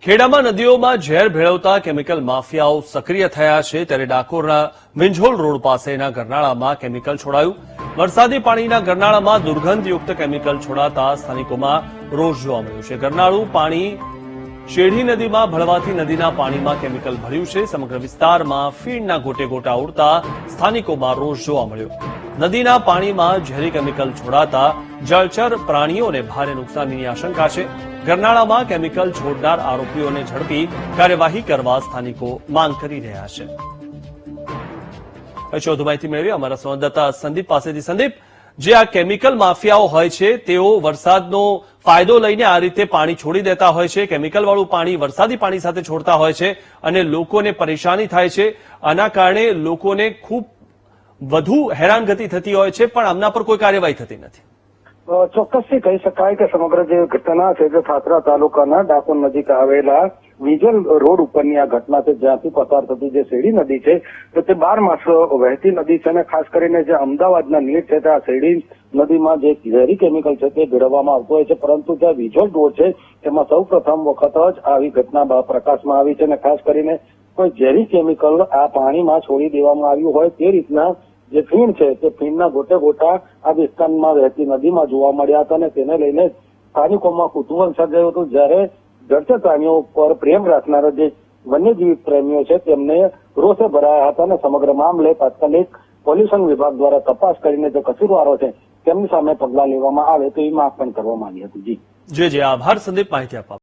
ખેડામાં નદીઓમાં ઝેર ભેળવતા કેમિકલ માફિયાઓ સક્રિય થયા છે ત્યારે ડાકોરના મિંઝોલ રોડ પાસેના ગરનાળામાં કેમિકલ છોડાયું। વરસાદી પાણીના ગરનાળામાં દુર્ગંધયુક્ત કેમિકલ છોડાતા સ્થાનિકોમાં રોષ જોવા મળ્યો છે। ગરનાળું પાણી શેઢી નદીમાં ભળવાથી નદીના પાણીમાં કેમિકલ ભર્યું છે। સમગ્ર વિસ્તારમાં ફીણના ગોટે ગોટા ઉડતા સ્થાનિકોમાં રોષ જોવા મળ્યો। નદીના પાણીમાં ઝેરી કેમિકલ છોડાતા જળચર પ્રાણીઓને ભારે નુકસાનની આશંકા છે। ગરનાળામાં કેમિકલ છોડનાર આરોપીઓને ઝડપી કાર્યવાહી કરવા સ્થાનિકો માંગ કરી રહ્યા છે। વધુ માહિતી મેળવી અમારા સંવાદદાતા સંદીપ પાસેથી। સંદીપ, જે આ કેમિકલ માફિયાઓ હોય છે તેઓ વરસાદનો ફાયદો લઈને આ રીતે પાણી છોડી દેતા હોય છે। કેમિકલ વાળું પાણી વરસાદી પાણી સાથે છોડતા હોય છે અને લોકોને પરેશાની થાય છે। આના કારણે લોકોને ખૂબ વધુ હેરાનગતિ થતી હોય છે, પણ આમના પર કોઈ કાર્યવાહી થતી નથી। ચોક્કસથી કહી શકાય કે સમગ્ર જે ઘટના છે જે ખાતરા તાલુકાના ડાકોર નજીક આવેલા વિજલ રોડ ઉપરની આ ઘટના છે, જ્યાંથી પસાર થતી જે શેરડી નદી છે તો તે 12 માસ વહેતી નદી છે અને ખાસ કરીને જે અમદાવાદના નીર છે તે આ શેરડી નદીમાં જે ઝેરી કેમિકલ છે તે ભેળવવામાં આવતું હોય છે, પરંતુ જે વિજલ રોડ છે તેમાં સૌ પ્રથમ વખત જ આવી ઘટના પ્રકાશમાં આવી છે અને ખાસ કરીને કોઈ ઝેરી કેમિકલ આ પાણીમાં છોડી દેવામાં આવ્યું હોય તે રીતના જે ફીણ છે તે ફીણના ગોટે ગોટા આ વિસ્તારમાં વહેતી નદીમાં જોવા મળ્યા હતા અને તેને લઈને સ્થાનિકોમાં કુતૂહલ સર્જાયું હતું। જ્યારે જળચર પ્રાણીઓ પર પ્રેમ રાખનારા જે વન્યજીવ પ્રેમીઓ છે તેમને રોષે ભરાયા હતા અને સમગ્ર મામલે તાત્કાલિક પોલ્યુશન વિભાગ દ્વારા તપાસ કરીને જે કસૂરવારો છે તેમની સામે પગલાં લેવામાં આવે તેવી માંગ પણ કરવામાં આવી હતી। જી આભાર સંદીપ, માહિતી આપવા।